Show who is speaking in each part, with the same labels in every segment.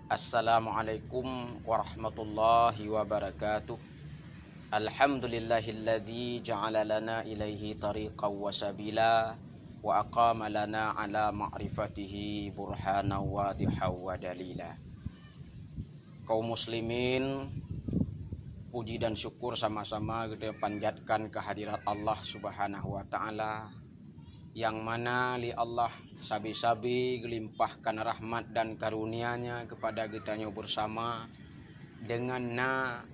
Speaker 1: Assalamualaikum warahmatullahi wabarakatuh. Alhamdulillahilladzi ja'ala lana ilaihi tariqan wa sabila wa aqama lana ala ma'rifatihi burhana wadiha wa dalila. Kaum muslimin, puji dan syukur sama-sama kita panjatkan kehadirat Allah Subhanahu wa taala, yang mana li Allah sabi-sabi gelimpahkan rahmat dan karunia-Nya kepada kitanya bersama. Dengan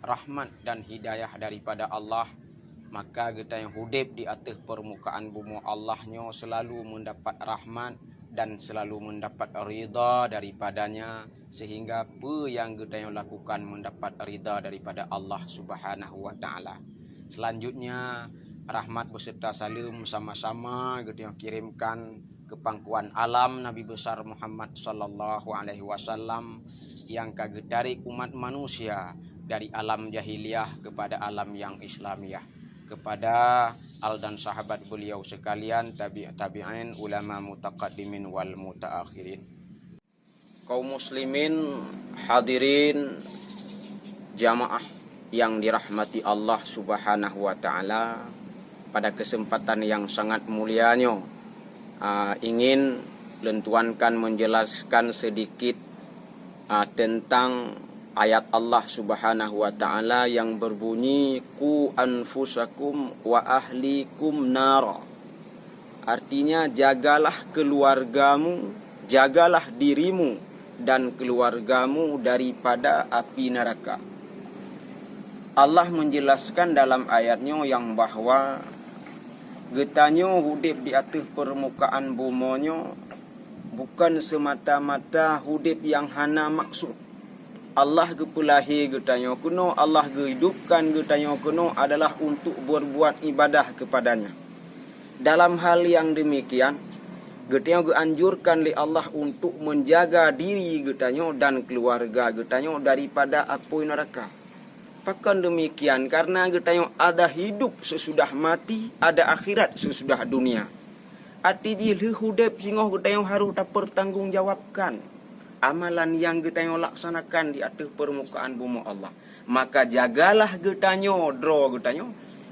Speaker 1: rahmat dan hidayah daripada Allah, maka kita yang hidup di atas permukaan bumi Allahnya selalu mendapat rahmat dan selalu mendapat ridha daripadanya, sehingga apa yang kita yang lakukan mendapat ridha daripada Allah Subhanahu wa taala. Selanjutnya, rahmat beserta salam sama-sama kita yang kirimkan ke pangkuan alam Nabi besar Muhammad sallallahu alaihi wasallam, yang kagak tarik umat manusia dari alam jahiliyah kepada alam yang Islamiyah, kepada al dan sahabat beliau sekalian, tabi'in, ulama mutaqaddimin wal mutaakhirin. Kaum muslimin, hadirin jamaah yang dirahmati Allah Subhanahu wa taala, pada kesempatan yang sangat mulianya ingin lentuankan menjelaskan sedikit tentang ayat Allah Subhanahu wa taala yang berbunyi qu anfusakum wa ahlikum nara. Artinya, jagalah keluargamu, jagalah dirimu dan keluargamu daripada api neraka. Allah menjelaskan dalam ayatnya yang bahwa getanya hidup di atas permukaan bumonyo bukan semata-mata hidup yang hana maksud. Allah gepulahi getanya kuno, Allah gehidupkan getanya kuno adalah untuk berbuat ibadah kepadanya. Dalam hal yang demikian, getanya geanjurkan oleh Allah untuk menjaga diri getanya dan keluarga getanya daripada api neraka. Bahkan demikian, karena getanya ada hidup sesudah mati, ada akhirat sesudah dunia. Artinya hidup sehingga getanya harus dipertanggungjawabkan amalan yang getanya laksanakan di atas permukaan bumi Allah. Maka jagalah getanya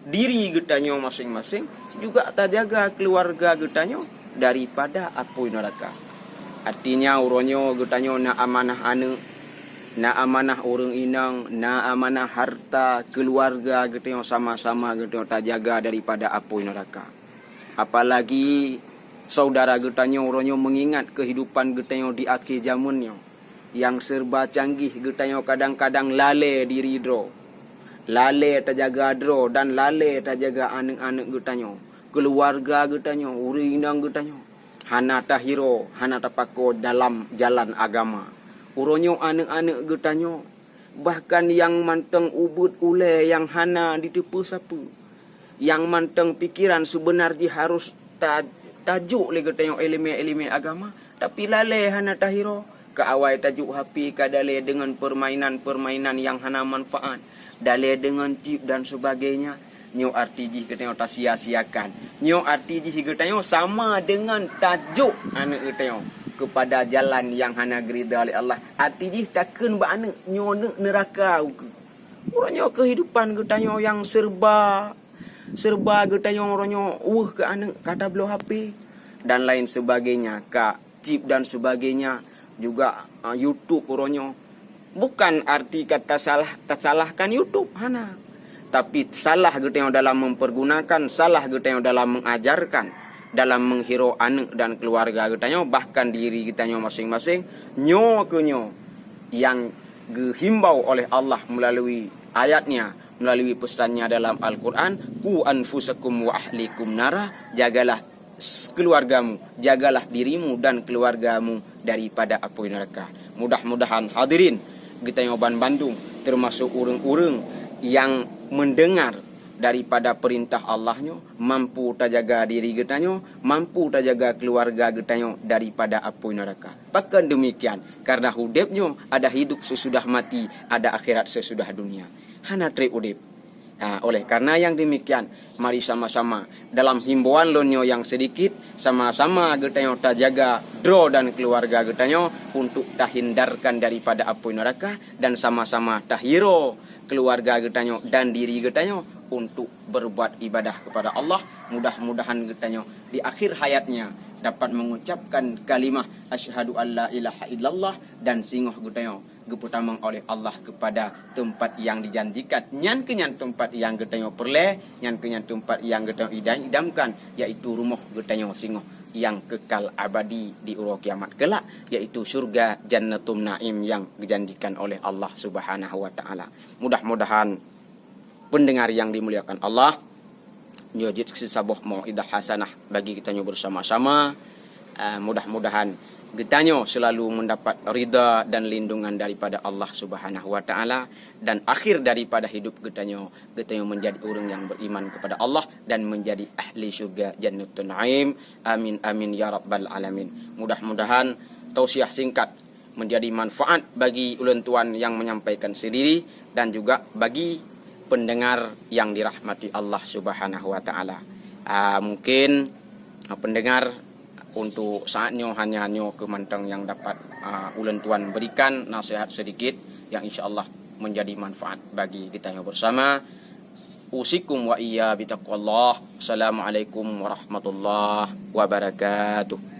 Speaker 1: diri getanya masing-masing, juga terjaga keluarga getanya daripada api neraka. Artinya uronyo getanya na amanah anu, na amanah orang inang, na amanah harta keluarga getanya sama-sama getanya terjaga daripada api neraka. Apalagi saudara getanya orangnya mengingat kehidupan getanya di akhir zamannya yang serba canggih, getanya kadang-kadang lale diri dro, lale terjaga dro, dan lale terjaga anak-anak getanya, keluarga getanya, urinang getanya, hana tahiro, hana tapako dalam jalan agama. Orangnya anak-anak getanya bahkan yang manteng ubud ule yang hana ditipu sapu, yang manteng pikiran sebenarnya harus tajuk le getanya ilmu agama, tapi lalai hana tahiro ke awal tajuk hapi kadale dengan permainan yang hana manfaat, dale dengan chip dan sebagainya. Nyo arti getanya tak sia-siakan. Nyo arti getanya sama dengan tajuk anak getanya kepada jalan yang hana gerida oleh Allah. Arti takkan ba anak nyo neraka. Orangnya kehidupan getanya yang serba getanya orangnya ke anak kata belah HP dan lain sebagainya, kak chip dan sebagainya, juga YouTube orangnya. Bukan arti kata tak salahkan YouTube hana, tapi salah getanya dalam mempergunakan, salah getanya dalam mengajarkan, dalam menghirau anak dan keluarga getanya, bahkan diri getanya masing-masing nyo yang dihimbau oleh Allah melalui ayatnya, melalui pesannya dalam Al-Quran, ku anfusakum wa ahlikum nara, jagalah keluargamu, jagalah dirimu dan keluargamu daripada api neraka. Mudah-mudahan hadirin kita nyoban Bandung termasuk urang-urang yang mendengar daripada perintah Allahnya, mampu terjaga diri getanya, mampu terjaga keluarga getanya daripada api neraka. Bahkan demikian, karena hidupnya ada hidup sesudah mati, ada akhirat sesudah dunia. Hana tre udip.
Speaker 2: Nah, oleh karena yang demikian, mari sama-sama dalam himbauan lonyo yang sedikit, sama-sama getanyo tak jaga dro dan keluarga getanyo untuk tak hindarkan daripada api neraka, dan sama-sama tak hiro keluarga getanyo dan diri getanyo untuk berbuat ibadah kepada Allah. Mudah-mudahan getanyo di akhir hayatnya dapat mengucapkan kalimah asyhadu alla ilaha illallah dan singoh getanyo geputamang oleh Allah kepada tempat yang dijanjikan. Nyan kenyan tempat yang getanyo perle, nyan kenyan tempat yang getanyo idamkan, yaitu rumah getanyo singoh yang kekal abadi di uro kiamat kelak, yaitu surga jannatum naim yang dijanjikan oleh Allah Subhanahu wa taala. Mudah-mudahan pendengar yang dimuliakan Allah, nyojit sesabuh mau'idah hasanah bagi kita bersama-sama. Mudah-mudahan getanyo selalu mendapat ridha dan lindungan daripada Allah Subhanahu wa taala, dan akhir daripada hidup getanyo menjadi orang yang beriman kepada Allah dan menjadi ahli surga jannatul naim. Amin amin ya rabbal alamin. Mudah-mudahan tausiah singkat menjadi manfaat bagi ulun tuan yang menyampaikan sendiri dan juga bagi pendengar yang dirahmati Allah Subhanahu wa taala. Mungkin pendengar untuk saatnya hanya kemantang yang dapat ulun tuan berikan nasihat sedikit yang insyaallah menjadi manfaat bagi kita yang bersama. Usikum wa iya bitaqwallah. Assalamualaikum warahmatullahi wabarakatuh.